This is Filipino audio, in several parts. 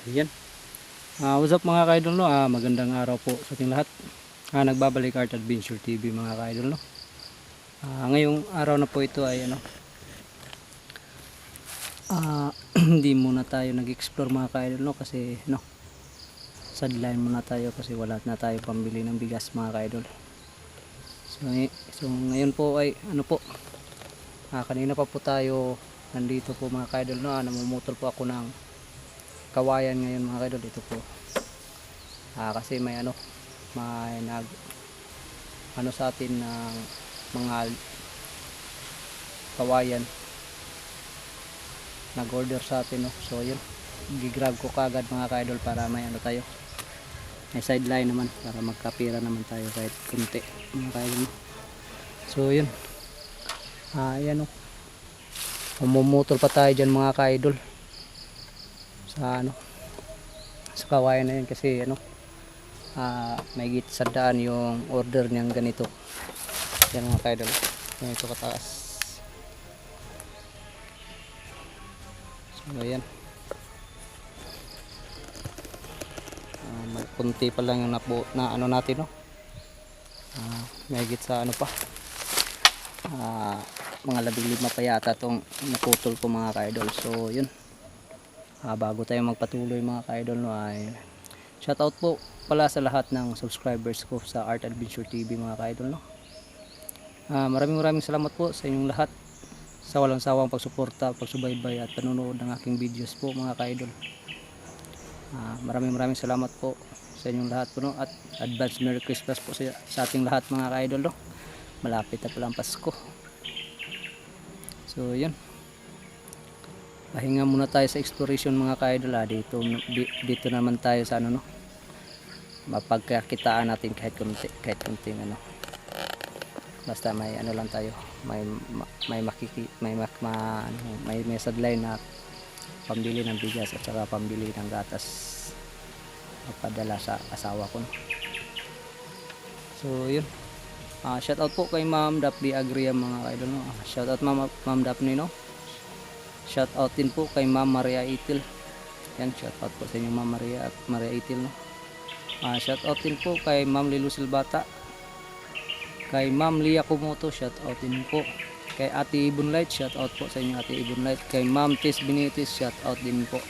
Ayan. What's up mga ka-idol, no? Magandang araw po sa ating lahat. Nagbabalik Art Adventure TV mga ka-idol, no? Ngayong araw na po ito ay hindi muna tayo nag-explore mga ka-idol, no? Kasi sideline muna tayo kasi wala na tayo pambili ng bigas mga ka-idol. So ngayon po ay kanina pa po tayo nandito po mga ka-idol, no? Namumutol po ako ng kawayan ngayon mga ka-idol. Ito po kasi may nag sa atin ng mga kawayan, nag order sa atin, no? So yun, gigrab ko kagad mga ka-idol para may may sideline naman para magkapira naman tayo kahit kunti mga ka-idol. So yun, ayan, umumutol pa tayo dyan mga ka-idol sa kawayan na yun kasi may git sa daan yung order niyang ganito. Yan mga ka-idol, ganito kataas. So ayan, magpunti pa lang yung natin, no? May git sa mga 15 pa yata itong naputol ko mga ka-idol. So yun, bago tayo magpatuloy mga ka-idol, no, ay shoutout po pala sa lahat ng subscribers ko sa Art Adventure TV mga ka-idol, no? Maraming salamat po sa inyong lahat sa walang sawang pagsuporta, pagsubaybay at panonood ng aking videos po mga ka-idol. Maraming salamat po sa inyong lahat po, no? At advance Merry Christmas po sa ating lahat mga ka-idol, no? Malapit na pala ang Pasko. So yun, pahinga muna tayo sa exploration mga ka-idol. Dito naman tayo sa mapagkakitaan natin kahit konting basta may lang tayo, may sideline na pambili ng bigas at saka pambili ng gatas padala sa asawa ko, no? So yun, shout out po kay Ma'am Daphne Agria mga ka-idol, no? Shout out Ma'am Daphne, no? Shout out din po kay Ma'am Maria Itil. Yan, shout out po sa inyo Ma'am Maria Itil, no? Shout out din po kay Ma'am Lilu Silbata, kay Ma'am Lia Kumoto, shout out din po kay Ate Ibon Light, shout out po sa inyo Ate Ibon Light, kay Ma'am Tis Benitis, shout out din po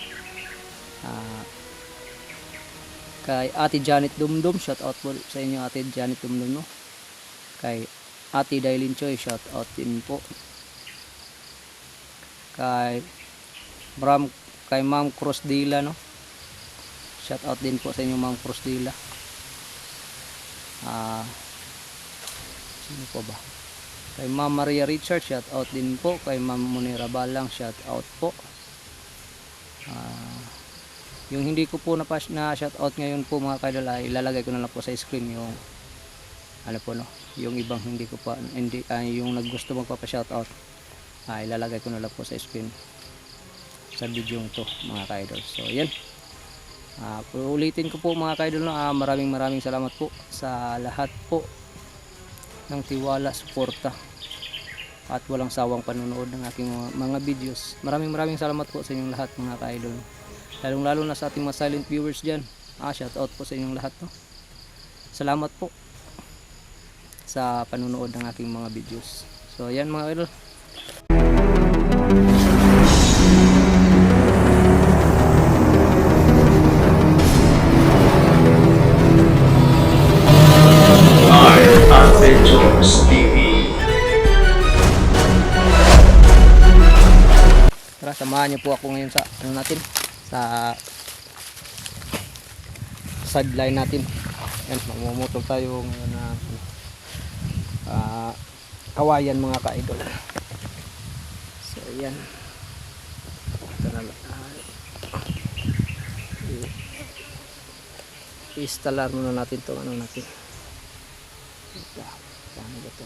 kay Ate Janet Dumdum, shout out po sa inyo Ate Janet Dumdum, no? Kay Ate Dailin Choy, shout out din po kay Ma'am Cruz Dila, no? Shout out din po sa inyo Ma'am Cruz Dila. Sino po ba? Kay Ma'am Maria Richard, shout out din po. Kay Ma'am Munira Balang, shout out po. Yung hindi ko po na shout out ngayon po mga ka-idol, ilalagay ko na lang po sa screen yung yung ibang yung naggusto magpapa-shout out, ilalagay ko na lang po sa screen sa video to mga ka-idol. So yan, ulitin ko po mga ka-idol, no? Maraming salamat po sa lahat po ng tiwala, suporta at walang sawang panonood ng aking mga videos. Maraming salamat po sa inyong lahat mga ka-idol, lalong na sa ating mga silent viewers dyan. Shout out po sa inyong lahat, no? Salamat po sa panonood ng aking mga videos. So yan mga idol, Adventures TV. tara samahan niyo po ako ngayon sa sa sideline natin. Yan, mamumutol tayo ngayon na kawayan mga ka-idol. So yan, ito na i-installer muna natin itong natin. Paano ba ito?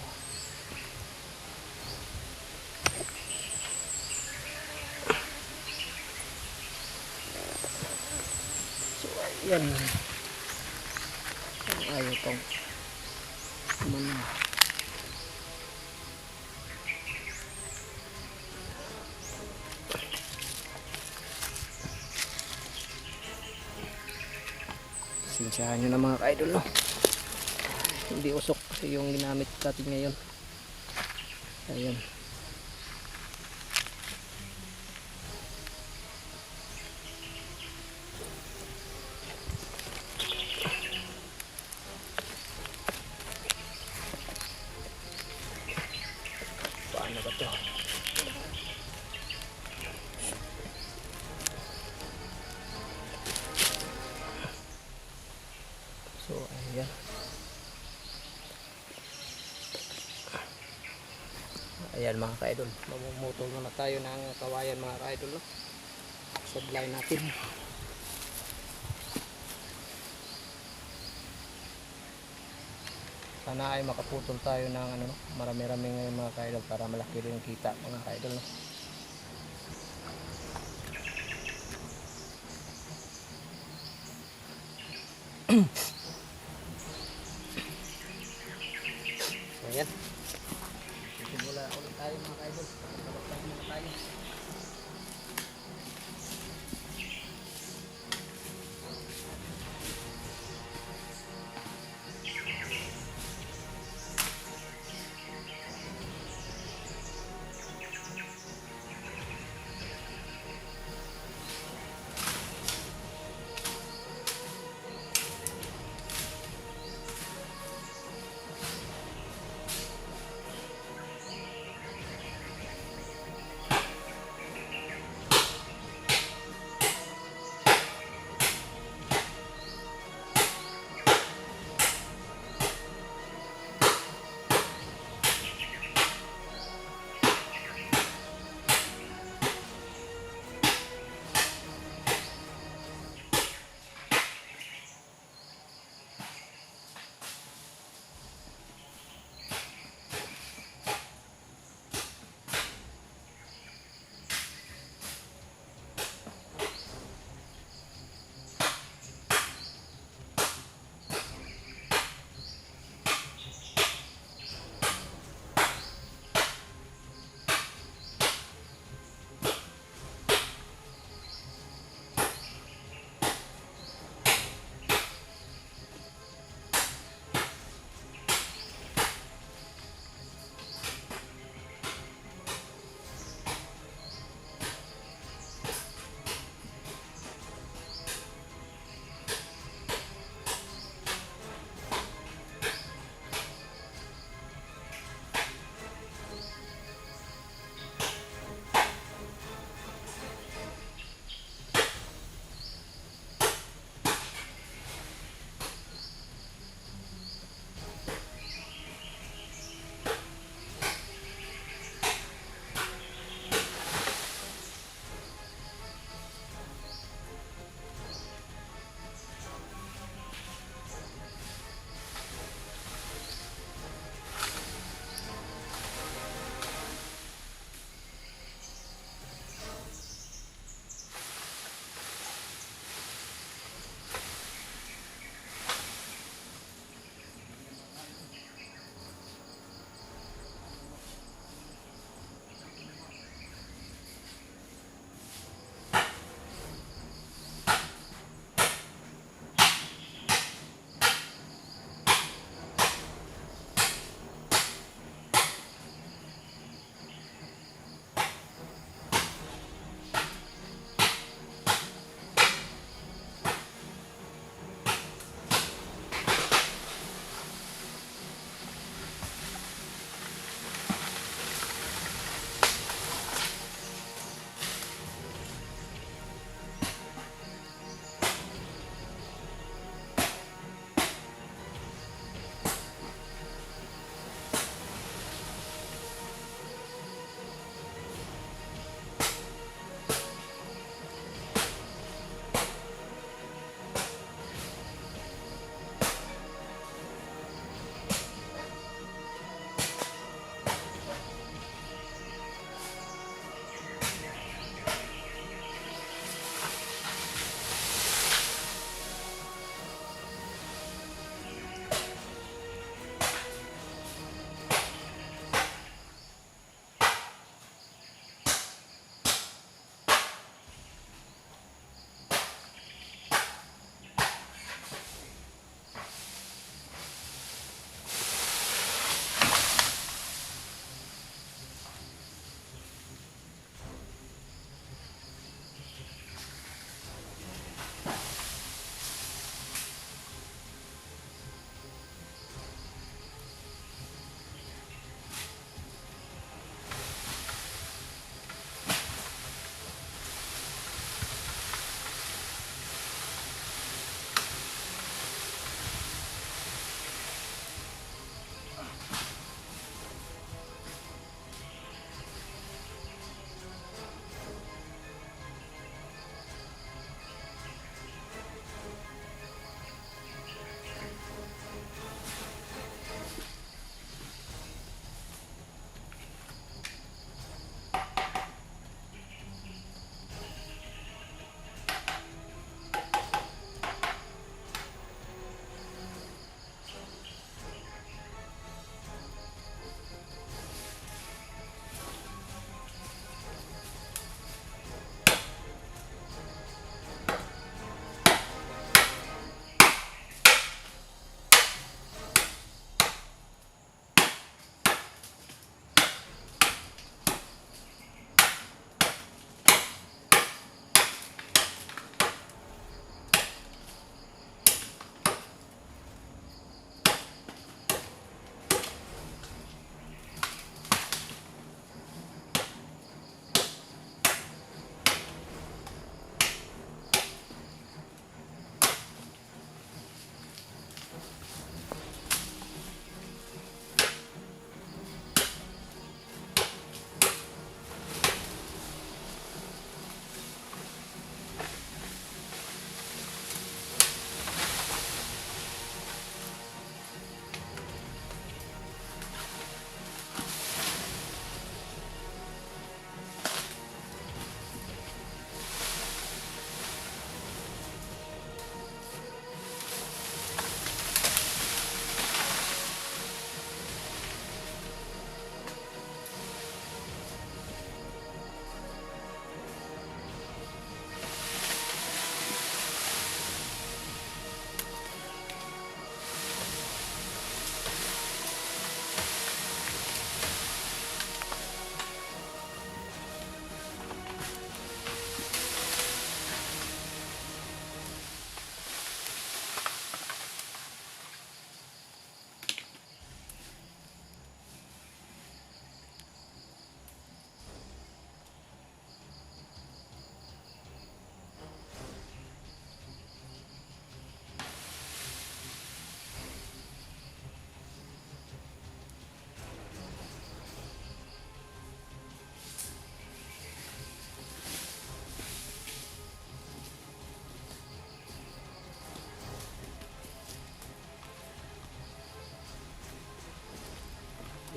So ayan, ayaw pang Pasensyahan nyo na mga ka-idol, no? Hindi usok kasi yung ginamit natin ngayon. Ayan. Paano ba to? So, ayan. Ayan mga ka-idol, mamumutol na tayo ng kawayan mga ka-idol, no? Sablay natin. Sana ay makaputol tayo ng ano, no? Marami-rami ngayon mga ka-idol para malaki rin yung kita mga ka-idol, no? Ayan. Simula ulit tayo mga ka-idol. Magpapagpag muna tayo.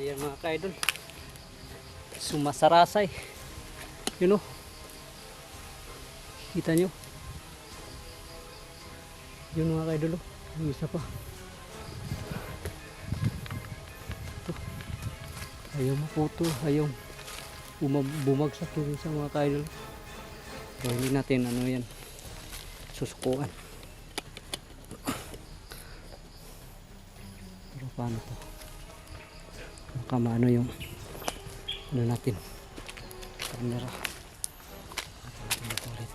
Ayan mga ka-idol. Sumasarasay. Yun o. Kita nyo? Yun mga ka-idol o. Yung isa pa. Ito. Ayaw maputo. Ayaw bumagsak yung isa mga ka-idol. So, hindi natin ano yan. Susukuan. Pero paano to? Baka maano yung ano natin. Camera. Natin dito ulit.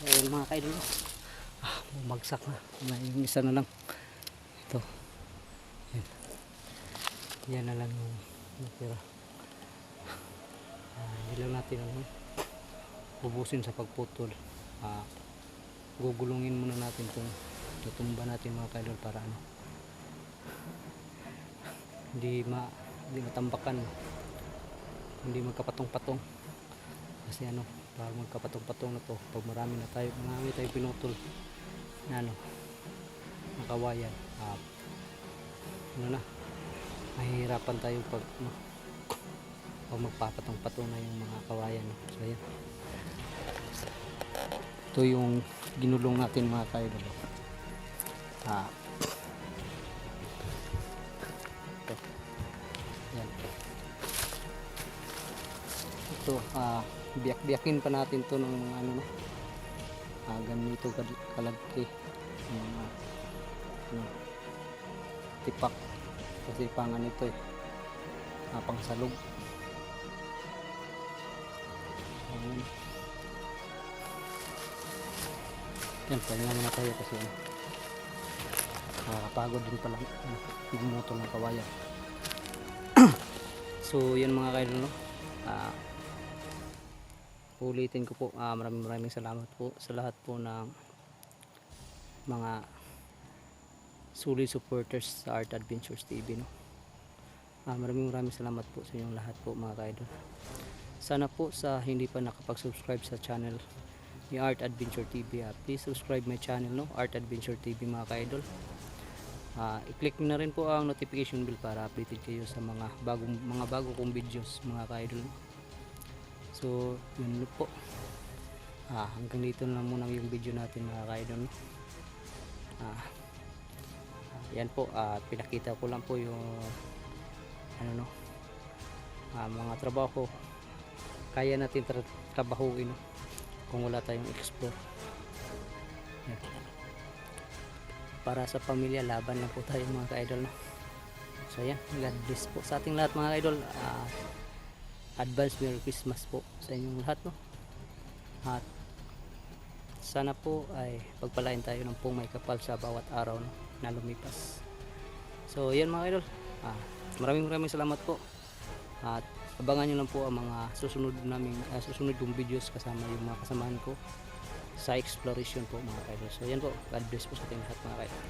So yun mga ka-idol, bumagsak na. Yung isa na lang. Ito. Yan. Yan na lang yung natira. Hindi lang natin ano, ubusin sa pagputol. Gugulungin muna natin itong tutumba natin mga ka-idol para ano, hindi matambakan, hindi magkapatong-patong. Kasi ano, para magkapatong-patong na to, pag marami tayo pinutol na ano, nakawayan, ano na, mahihirapan tayo pag magpapatong-patong na yung mga kawayan. So yan, ito yung ginulong natin mga ka-idol. Ito, yan. Ito, biyak-biyakin pa natin to ng ano na, ganito kalagki yung tipak, kasi pangan ito pangsalog. Yan, pahinga muna tayo kasi Nakakapagod din pala magmotor ng kawayan. So yan mga kaidol, no? Ulitin ko po, maraming salamat po sa lahat po ng mga solid supporters sa Art Adventures TV, no? Maraming salamat po sa inyong lahat po mga kaidol. Sana po sa hindi pa nakapag-subscribe sa channel ni Art Adventure TV, please subscribe my channel, no? Art Adventure TV mga kaidol. I-click nyo na rin po ang notification bell para updated kayo sa mga bago kong videos mga kaidol. So yun po, hanggang dito na muna yung video natin mga kaidol, no? Yan po, pinakita ko lang po yung mga trabaho ko. Kaya natin trabahuin, no? Kung wala tayong explore. Yan. Para sa pamilya, laban lang po tayo mga ka-idol, no? So yan, God bless po sa ating lahat mga ka-idol. Advance Merry Christmas po sa inyong lahat, no? At sana po ay pagpalain tayo ng pong may kapal sa bawat araw, no, na lumipas. So yan mga ka-idol, maraming salamat po. At abangan nyo lang po ang mga susunod yung videos kasama yung mga kasamahan ko sa exploration po mga ka-idol. So yan po, God bless po sa ating lahat mga ka-idol.